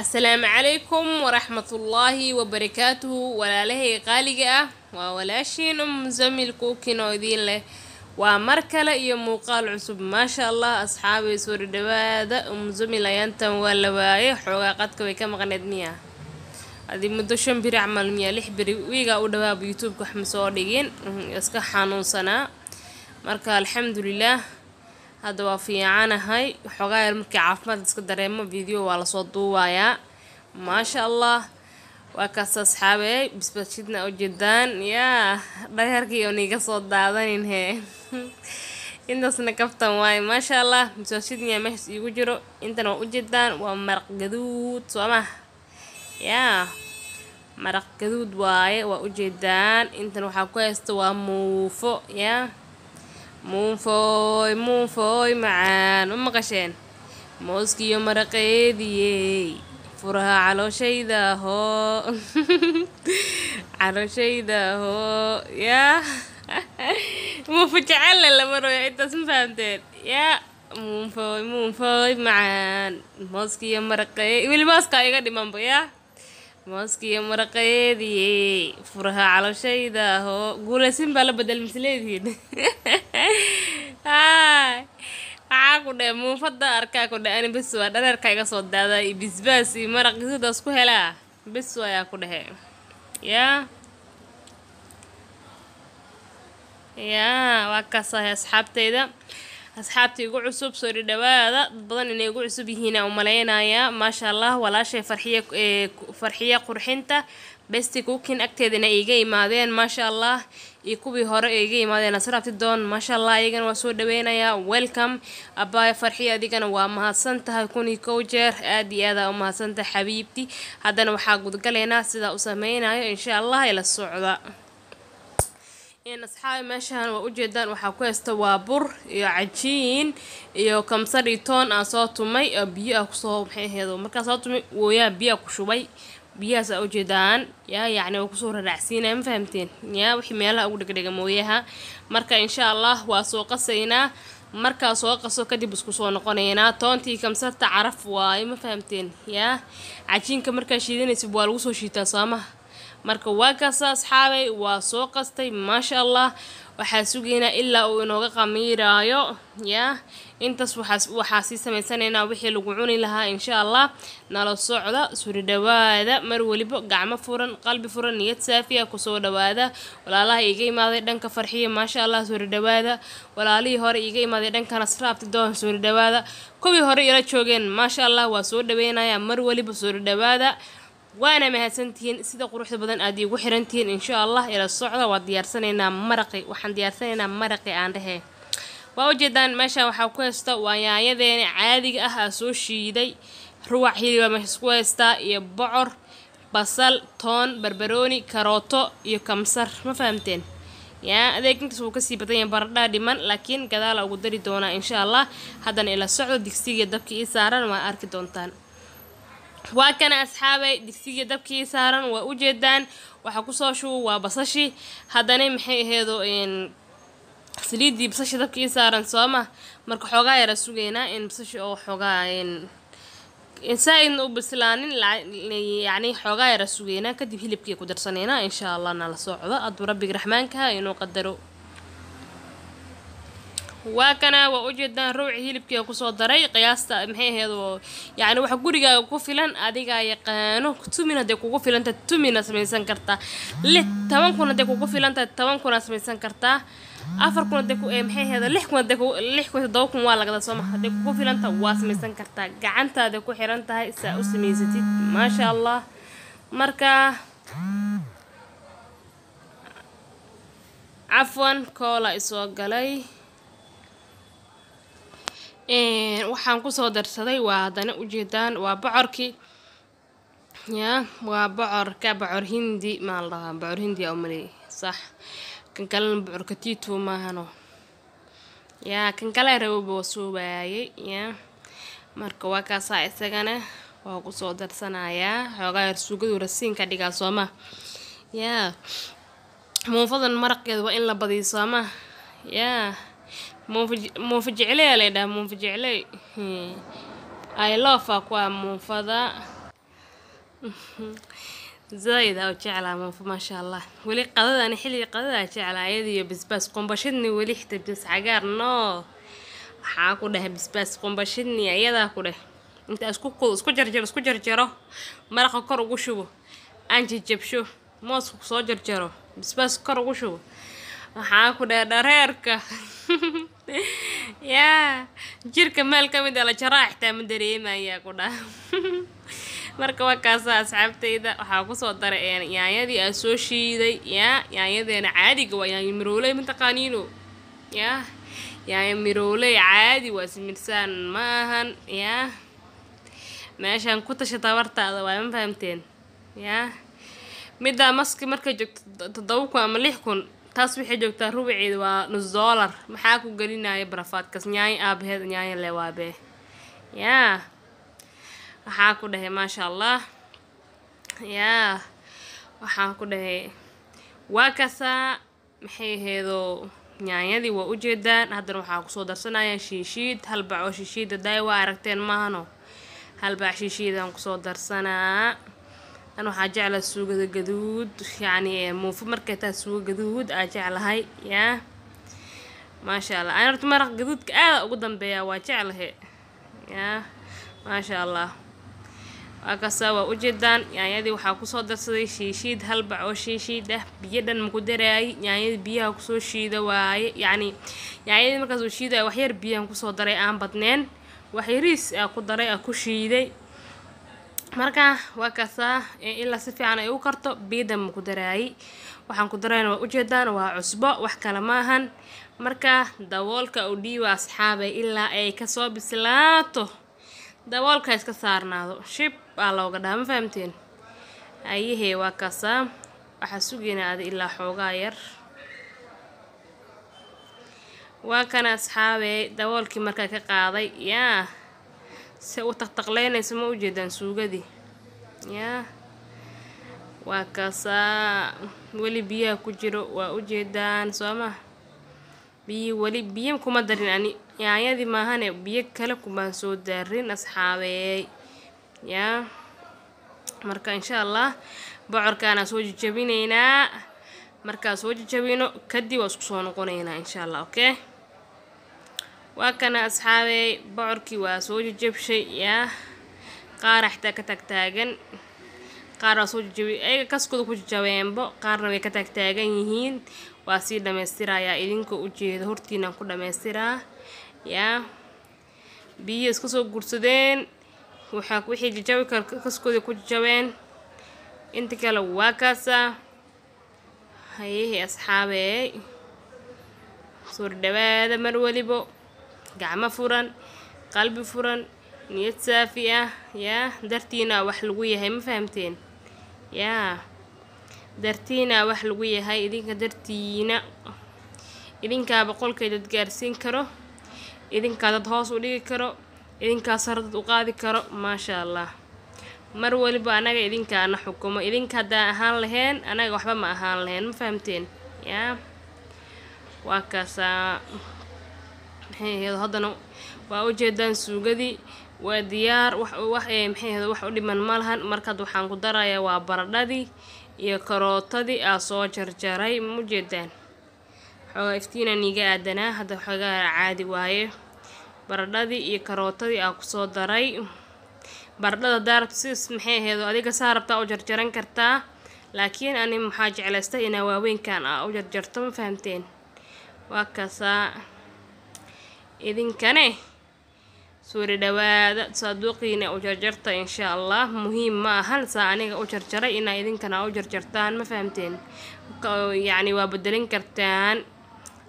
السلام عليكم ورحمة الله وبركاته ولاله قالقة وولاشين زميل كوكين ودين له ومركلة iyo muuqaal cusub ما شاء الله أصحابي سور دوادا زميل ينتم ولا واي حوغا قدك way ka maqneed miya hadii muddo 5 biri camal miya 6 biri wiiga u dhawaab youtube wax ma soo dhigin iska xanuunsanaa marka alxamdulillah هذا وفيعانا هاي حقاير مركي عافمات اسك dareemo فيديو waa la soo duubayaa ما شاء الله وكاس أصحابي بسبتشدنا وجدان يا دايركي ونيجا صوت دادين هي إنتس نكفتم واي ما شاء الله بسبتشدني مش يوجرو إنتنا وجدان ومرق جدود سوما يا مرق جدود واي وجدان إنتنا وحكويست وموفو يا موفوي معان ومقشين موسكي يوم رقيدي فرها على شي ذا هو على شي ذا هو يا مو فجعل لما روي انت فهمتين يا موفوي معان موسكي يوم رقيدي والماسكا يقدي مامبو يا موسكي يوم رقيدي فرها على شي ذا هو قول سنبا بدل مثلين هاي waxaa ku dheh muufada arkaa ku dheh ani bes waa dhareerka iga soo daada iyo bisbaas iyo maraq sidaas ku helaa bes ayaa ku dhehe yaa waa kasahay asxaabtay igu cusub soo dhawaada dad badan inay igu cusub yihiin aan maleynaya ma sha Allah walaashay farxiye qurxinta besti cooking agteedana iga imaadeen ma sha Allah iyo kuwii hore iga imaadeen asraabti doon ma sha Allah iyagana waa soo dhaweynaya welcome abay farxiye adigana waa mahadsan tahay kuni jeer aad iyo aad u mahadsan tahay xabiibti haddana waxaa gudgaleena sida u sameynayo insha Allah ila socda in asxaab meeshan waa u jeedaan waxa ku haysta waa bur iyo cajiin iyo kamsar iyo toon aan soo tumay biyo ku soo maxayheedo marka soo tumay wooyaa biyo ku shubay biyaas u jeedaan yaani oo ku soo raacsiinay ma fahamteen wixii meelaha ugu dhigdhiga mooyaha marka insha Allah waa soo qasaynaa marka soo qaso kadib isku soo noqonaynaa toontii kamsarta caraf waay ma fahamteen cajiinka marka shiidanaysa waa lagu soo shiitaa saamaha marka waa kaas asxaabay waa soo qastay ma sha Allah waxa sugeena ilaa uu inooga qamiiraayo intaas waxa si sameysanaynaa wixii lagu cuni lahaa insha Allah nala socda soo dhawaada mar waliba gacmo furan qalbi furan niyad saafiya ku soo dhawaada walaalaha iga imaaday dhanka farxiye ma sha Allah soo dhawaada walaalihii hore iga imaaday dhanka nasraabti doon soo dhawaada kuwii hore ila joogeen ma sha Allah waa soo dhaweynaya mar waliba soo dhawaada وانا مهسنتين سيدا قروحda badan aad igu xirantiin insha Allah ila socda waa diyaarsanayna maraqi waxaan diyaarsanayna maraqi aan dhahay waa ujeedaan meesha waxa ku haysta waa yaanyadeena caadiga ah soo shiiday ruwax hilib ma isku haysta iyo bocor basal toon barbarooni karooto iyo kamsar ma fahamteen adeegintaas uu ka sii badan yahay baradha dhiman laakiin gadaal ugu dari doona insha Allah haddana ila socdo digsiga dabka ii saaran waa arki doontaan waa kana asxaabay digsiga dabkii saaran waa u jeedaan waxa ku soo shuu waa basashi haddana maxay aheedo saliidii basashi dabkii saaran sooma marka xoogaa yara sugeynaa in basashi oo xoogaa insaan u bislaanin yani xoogaa yara sugeynaa kadib hilibkii ku darsaneynaa insha Allah nala socdo aduu rabbiga raxmaanka inuu qadaro وكنا وأوجدنا روعي هيلبكي وكسو داري قياستا محي هذا يعني waxa guriga ku filan adiga yaqaano tumina de kugu filanta tumina samaysan karta 10 kuna de kugu filanta 10 kuna samaysan karta 4 kuna de ku maxay hada 6 kuna de 6 kuna doow kun waa laga soo maxay de kugu filanta waa samaysan karta gacantaada ku xiran tahay saa u samaysatid ma sha Allah marka afwan koola isoo galay waxaan ku soo darsaday waa hadana u jeedaan waa bocorki waa bocor hindi ma la bocor hindi oo mali sax kan kale bocorka tiito maahano kan kale rabo soo waayay marka waa kaas isagana waa ku soo darsanaya xogaa suugadu rasiinka dhiga sooma muufadan maraqeed waa in la badiyo sooma موفجعلي ليدا موفجعلي I love aqua موفدا زايد أو جعلها ما شاء الله ولي قضاء أنا حلي قضاء جعلها يدي بس قنبشتني ولي بس عقار نو حاكو ده بس قنبشتني أيدا كده أنت اسكو جرجرو مرق كر وشوبه أنجي جبشو موس صو جرجرو بس كر وشوبه حاكو ده دريرك يا جيرك مالك من على جراح تامدري ما يا كده marka waa kaasa asxaabtayda waxa ku soo daray yaanyadii aan soo shiiday yaanyadeena caadiga waa yaanyo miroolay mataqaaniino yaanyo miroolay caadi waa simirsaan maahan meeshaan ku tasha tabartaada waa ma fahamteen midda maski markay joogto 7,000 ama 6,000 taas waxay joogtaa rubuceeda waa $1 maxaa ku gelinaya barafaadkas yaanyo aabaheed yaanyo leewaabe waxaan ku dhahay maasha allah waxaan ku dhahay waa kasaa maxay aheedo yaanyadii waa ujeedaan haddana waxaa kusoo darsanaya shiishiid hal bac oo shiishiida daay waa aragteen maahano hal bac shiishiidaan kusoo darsanaa an waxaa jeclaa suugada gaduud yacni muufo markay taa suuga gaduud aa jeclahay maasha allah aan horta maraq gaduudka aada ugu dambeeyaa waa jeclahe maasha allah akaasa waa ujeedaan yaanyadii waxaa kusoo darsaday shiishiid hal bac oo shiishiid biyo dhan maku daraayay yaanyadii biyaha kusoo shiida waaye yacni yaanyadii markaas uu shiidaya wax yar biyahan kusoo daray aan badneen wax yariis aa ku daray aa ku shiiday marka waa kaasaa ilaa si fiican ay u karto biyo dhan maku daraayay waxaan ku darayna waa ujeedaan waa cusbo wax kale maahan marka daboolka u dhiiba asxaabay ilaa ay kasoo bislaato daboolka iska saarnaado shib baa looga dhaha ma fahamteen ayahee waa kaasaa waxaa sugaynaa ada ilaa xoogaa yar waa kana asxaabey daboolkii markaa ka qaaday se u taqtaqleynaysa ma ujeedaan suugadii waa kaasaa weli biyaha ku jiro waa ujeedaan sooma weli biyo kuma darin ani yaanyadii maahane biyo kale kumaan soo daarin asxaabeey marka insha allah bocorkaana soo jajabinaynaa markaa soo jajabino kadib waa isku soo noqonaynaa insha allah okay waa kana asxaabey bocorkii waa soo jajabshay qaara xitaa ka tagtaagan qaar waa soo jajabi ayaga kaskooda ku jajabeenbo qaarna way ka tagtaagan yihiin waa sii dhamaystirayaa idinka ujeeda hortiinaan ku dhamaystiraa biyo iska soo gursadeen wixii jajabi kara kaskooda ku jajabeen inta kale waa kaasaa hayahii asxaabey soo dhawaada mar walibo gacmo furan qalbi furan niyad saafi dartiina wax lagu yahay ma fahamteen dartiina wax lagu yahay idinka dartiina idinkaa boqolkay dad gaarsiin karo idinkaa dad hoos u dhigi karo idinkaa sar dad u qaadi karo maasha allah mar waliba anaga idinkaana xukumo idinka haddaan ahaan lahayn anaga waxba ma ahaan lahayn ma fahamteen waa kaasaa maxay ahayd haddana waa ujeedaan suugadii waa diyaar maxay ahayd wax u dhiman ma lahan markaad waxaan ku darayaa waa baradhadii iyo karootadii aa soo jarjaray ma ujeedaan xoogaa iftiinaan iiga aadanaa hadda xoogaa caadi waaye baradhadii iyo karootadii aa kusoo daray baradhada daarabta sis maxay ahayd adiga saa rabtaa u jarjaran kartaa laakiin ani maxaa jeclaystay inaa waaweynkan aa u jarjarto ma fahamteen waa kaasaa idinkane suuri dhawaada saaduuqiina u jarjarta insha allah muhiim ma ahan saa aniga u jarjaray inaa idinkana u jarjartaan ma fahamteen yacni waa bedelin kartaan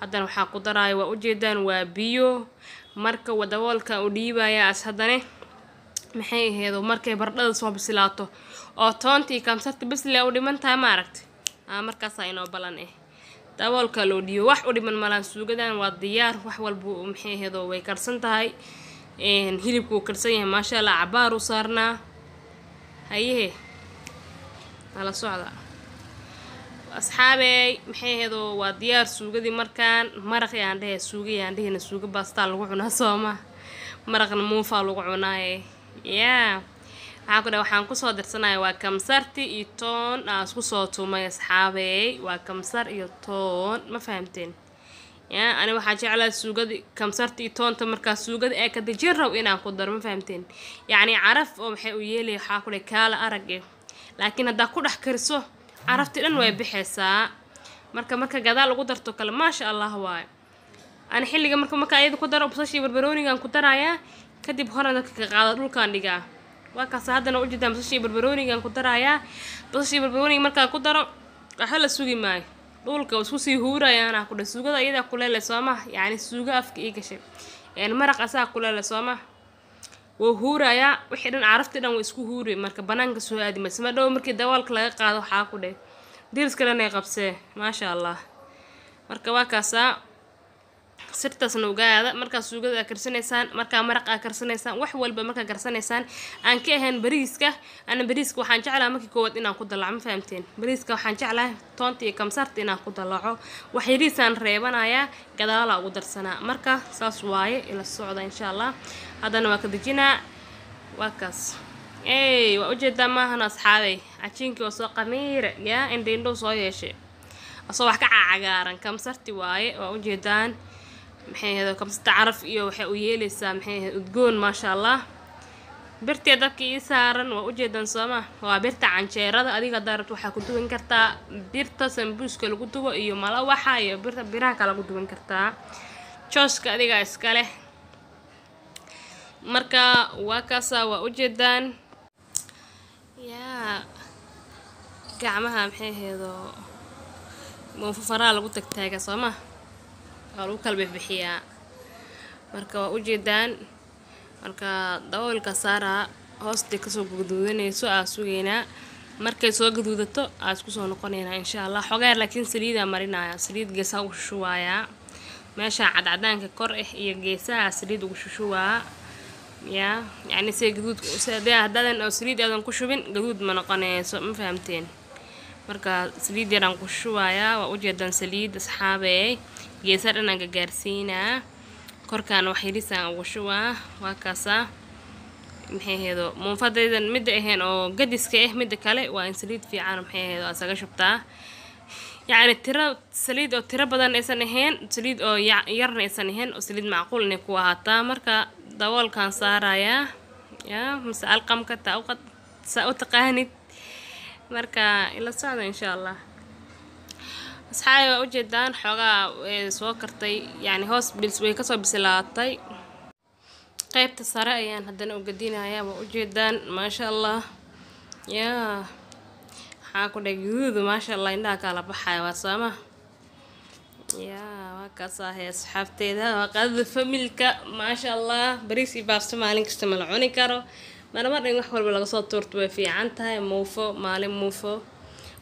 haddana waxaa ku daraya waa ujeedaan waa biyo marka daboolka u dhiibaya as haddane maxay ahayd markay baradhada soo bislaato oo toontii kamsarta bisle u dhiman tahay ma aragtay markaasaa inoo balan daboolka loo dhiibo wax u dhiman malaan suugadan waa diyaar wax walba maxay ahayd way karsan tahay hilibku karsan yahay maasha allah cabaar u saarnaa hayehe nala socda asxaabey maxay ahayd waa diyaar suugadii markaan maraq yaan dhehe suugayaan dhehina suuga baastaa lagu cunaa sooma maraqna muufaa lagu cunaaye waxaan ku soo dirsanaya waa kamsarti iyo toon aan isku soo tumay asxaabey waa kamsar iyo toon ma fahamteen ya ani waxaan jeclaa suugada kamsarti iyo toonta markaa suugada ee ka dajin raw inaan ku daro ma fahamteen yacni caraf oo maxay u yeelay waxaa ku dhahay kaala arag laakiin haddaa ku dhex kariso carafti dhan way bixaysaa marka gadaal ugu darto kale maasha allah waaye ani xilliga marka ayada ku daro basashii barbaroonigan ku darayaa kadib hore dadka ka qaado dhulkaan dhigaa waa kaas haddana u jeedaan basashii barbaroonigan ku darayaa basashii barbarooniga markaa ku daro waxa la sugi maayo dhulka isku sii huurayaan ku dhahay suugada iyada kuleel sooma yani suuga afka ii gashay maraq asaa kuleel sooma wuu huurayaa wixii dhan carafti dhan way isku huuray marka banaanka soo aadi ma dhow markii dawaalka laga qaado waxaa ku dhahay diris kale inay qabsee maasha allah marka waa kaasaa sirtaasna ogaada markaa suugada aad karsanaysaan markaa maraq aad karsanaysaan wax walba markaa karsanaysaan aan ka ahayn bariiska ana bariiska waxaan jeclaa markii koowaad inaan ku dalaco ma fahamteen bariiska waxaan jeclaa toonta iyo kamsarta inaan ku dalaco wax yariisaan reebanayaa gadaalaa ugu darsanaa marka saas waaye ila socda insha allah haddana waa ka dejinaa waa kaas waa ujeedaa maahan asxaabey cajiinkii oo soo qamiira yaa indhiindhow soo yeeshay asoo wax ka cagaaran kamsarti waaye waa ujeedaan maxay ahayd kamsarta caraf iyo waxay u yeelaysaa maxay ahayd udgoon maasha allah birtii dabka ii saaran waa ujeedaan sooma waa birta canjeerada adiga daarad waxaa ku duwan kartaa birta sambuuska lagu dubo iyo malawaxa iyo birta biraha kale lagu duwan kartaa jooska adiga iska leh marka waa kaasaa waa ujeedaan yaa gacmaha maxay ahayd muufafaraa lagu tagtaaga sooma waa lagu kala bixiyaa marka waa ujeedaan marka daboolka saaraa hoosta kasoo guduudanayso aa sugeynaa markay soo guduudato aa isku soo noqonaynaa insha allah xogaar laakiin saliidaa marinaya saliid geesaha ugu shushuwaayaa meesha cadcadaanka kor iyo geesaha saliid ugu shushuwaa yaa yacni say gaduud haddaadan oo saliid aadan ku shubin gaduud ma noqonayso ma fahamteen marka saliid yaraan ku shushuwaayaa waa ujeedaan saliid asxaabey geesaha dhan aan gaarsiinaa korkaan wax yarisaan ugu shubaa waa kaasaa maxay ahaydoo muufadaydan midda ahayn oo gadiska midda kale waa in saliid fiican maxay ahaydoo asaga shubtaa yacni tiro saliid oo tiro badan aysan ahayn saliid oo yarna aysan ahayn oo saliid macquul inay ku ahaataa marka daboolkaan saarayaa yaa mise alqamka saa u taqaanid marka ila socda insha allah asxaabi waa ujeedaan xoogaa soo kartay yani hoos way kasoo bislaatay qaybta sare ayaan haddana u gadinayaa waa ujeedaan maasha allah yaa waxaa ku dhahay guduudu maasha allah indhaha kala baxaya waa sooma yaa waa kaasahay asxaabteeda waa qadada familka maasha allah bariis iyo baasto maalin kasta ma la cuni karo marmar in wax walba laga soo tuurto way fiican tahay muufo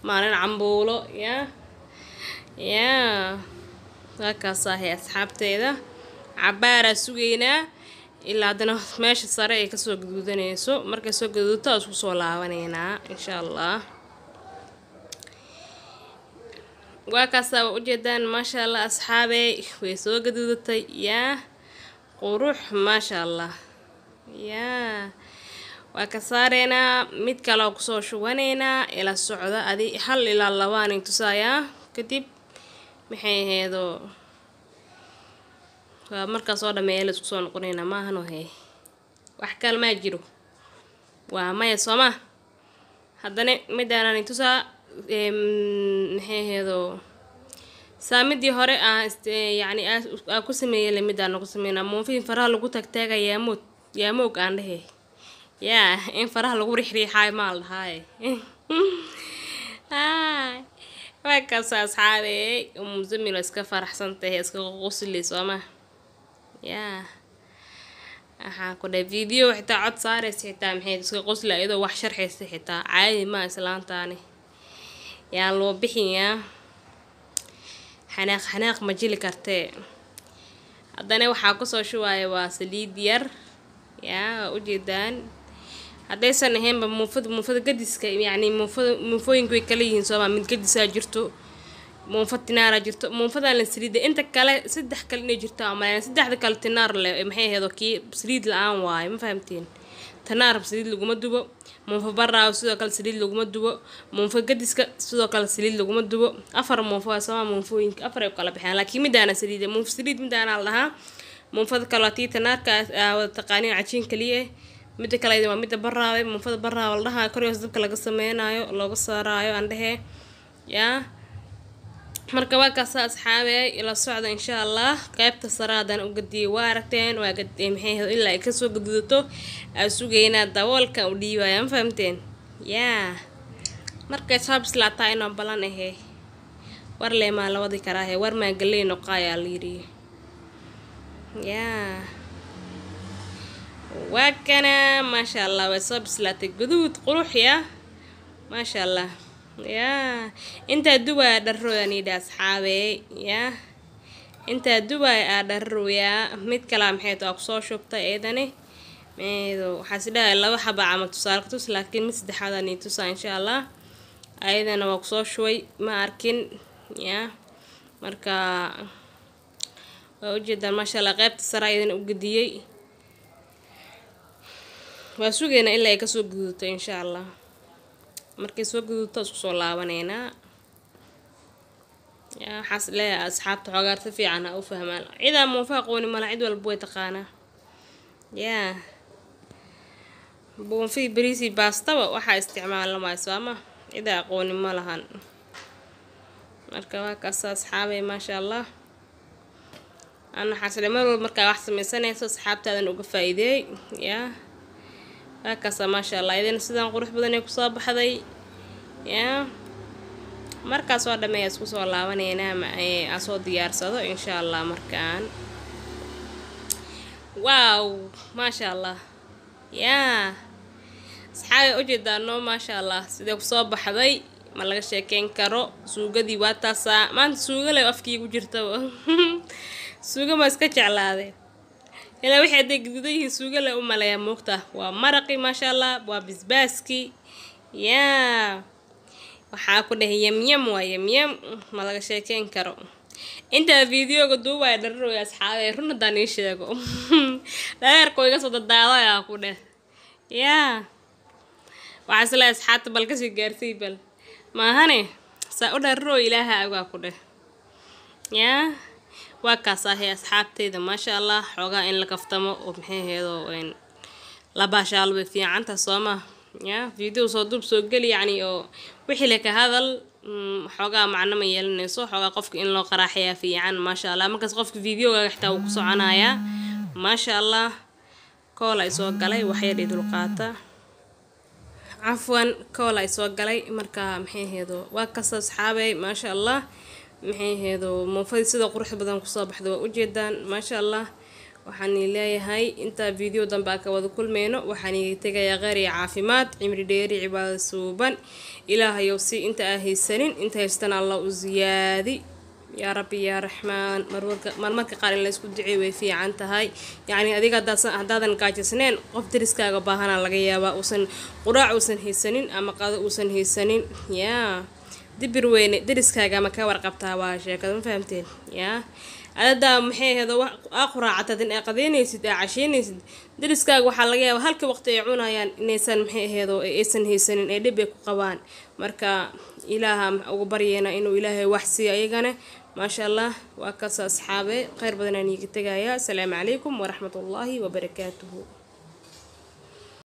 maalin cambuulo yaa waa kaasahay asxaabteeda cabaaraa sugeynaa ilaa haddana meesha sare ay kasoo gaduudanayso markay soo gaduuto aa isku soo laabanaynaa insha allah waa kaasaa waa ujeedaan maasha allah asxaabey way soo gaduudatay yaa qurux maasha allah yaa waa ka saareynaa mid kale oo kusoo shubanaynaa ila socda adi 1 ilaa 2 aan tusayaa kadib maxay ahaydoo waa markaa soo dhameeya la isku soo noqonaynaa maahan oo hey wax kale ma jiro waa maya sooma haddana midaan tusaa maxay ahaydoo saamidii hore yani ku sameeyay midaan ku sameynaa muufin faraha lagu tagtaaga yaamoog aan dhahe yaa in faraha lagu riixriixaay maal dhahay waa kaas asxaabey Zamil iska faraxsan tahay iska qosli sooma yaa waxaan ku dhahay video xitaa cod saaraysa xitaa maxay iska qosla iyadoo wax sharxaysa xitaa caadi ma islaantaani yaa loo bixiyaa xanaaq ma jili kartee haddana waxaa kusoo shubaaya waa saliid yar yaa ujeedaan haddaysan ahaynba muufada gadiska yani muufooyinku way kala yihiin sooma mid gadisaa jirto muufa tinaara jirto muufadan la saliida inta kale 3 kale inay jirto ama 3 kale tinaar leh maxay ahaydoo kii saliid la-aan waaye ma fahamteen tanaarab saliid laguma dubo muufo baraaw sidoo kale saliid laguma dubo muufo gadiska sidoo kale saliid laguma dubo afar muufo sama muufooyinka afar ay kala bixiyaan laakiin midaana saliid muufo saliid midaana la dhahaa muufada kale tii tanaarka wada taqaaniin cajiin kaliya mid kale waa mid baraaw muufada baraaw la dhahaa kor iyo dabka laga sameeynaayo looga saaraayo andhahe yaa marka waa kaas asxaabay ila socda insha Allah qaybta saraadan u gadiyay waa aragteen waa gadiyay maxay ilaa ay ka soo gaduudato asugayna daboolka u dhiibayaan fahamteen yaa marka sabab islaataa inaan balan ahay war leema la wadi karaahay war ma galay noqaya liiri yaa waa kana ma sha Allah waa sabab islaatay gaduud qurux ya ma sha Allah يا انت دوا دروداني دا اصحابي يا انت دوا درويا ميد كلام حيت او سو شوبتا ايداني ميدو حاسدا لaba xaba ama tusaalkatus laakiin mid saddexaadani tusa insha Allah ayadana waa soo shooy ma arkin ya marka waa ujeedaan ma sha Allah qaybta sare ayadana u gadiyay waa sugeena ilaa ay ka soo guduto insha Allah markay soo guduto isku soo laabanayna yaa xasle asxaabta xogaarta fiican u fahmaan cida muufaqooni mala cid walba way taqaana yaa boonfi bariisi basta waxa isticmaalnaa sama cida aqooni ma lahan marka waa kaas asxaabay ma sha Allah ana xasle mar walba marka wax sameeysanayso asxaabtaadan uga faa'iideey yaa هكذا ما شاء الله إذا سيدان قروح بدن يكسب بحذي يا مركز واحد ما يسوس والله وانا ينام أصوات ديار صدق إن شاء الله مركان واو ما شاء الله يا صحابي أجد أنه ما شاء الله سيدان يكسب بحذي ما لقى شيء كرو سوق دي واتسا ما أنت سوق له أفكي وجرته سوق ما سكتش على هذا إلا واحد يقدر يسوق له لا يموقته ومرقي ما شاء الله وبزباسكي يا وحاكله يم ما لقى شيء كرو انت فيديو قدوة يدرو يا أصحابي رنا دانيش ياكو لا يركو يقصد الدعوة يا أخوه يا وعسلا أصحاب بالكسي جارسي بل ما هني سأدرو إلها أخوه يا وكاسه أصحابتي ما شاء الله حوجا إن لكفتمو ومحيه هذا وين لباشا لو في عنده صومة يا فيديو صدوب سجل يعني أو وحلك هذا حوجا معنا ما يلنا صو حوجا قفك إن لو قراحية في عن ما شاء الله ما كس قفك فيديو يحتوي قصو عنايا ما شاء الله كولا يسوق علي وحيد القاطع عفوا كولا يسوق علي مركا محيه هذا وكاس أصحابي ما شاء الله maxay heedo moofay sida qurux badan ku soo baxdo u jeedaan ma sha Allah waxaan leeyahay inta video danba ka wada kulmeeno waxaan tagayaa qari caafimaad cimri dheeri cibaado suuban ilaahay si inta ahaysanin inta haystan Allah u ziyaadi ya rabbi ya rahmaan marmarka qaar in la isku duceeyo way fiican tahay yaani adiga hadaadan gaajisneen qof diriskaaga baahana laga yaabaa uusan quraac uusan haysanin ama qado uusan haysanin yaa دبر وين درس كاجا ما كور قبتها واشياء كذا ما فهمتين يا هذا محي هذا أقرأ عتدين أقدين يسد عشين يسد درس كاجا وحلقة وهلك وقت يعونا يعني نيسان محي هذا إيسن هيسن إدبك قوان مركا إلها أو برينا إنه إله وحسي أيجنا ما شاء الله وأكس أصحابه خير بدنا نيجي تجايا السلام عليكم ورحمة الله وبركاته.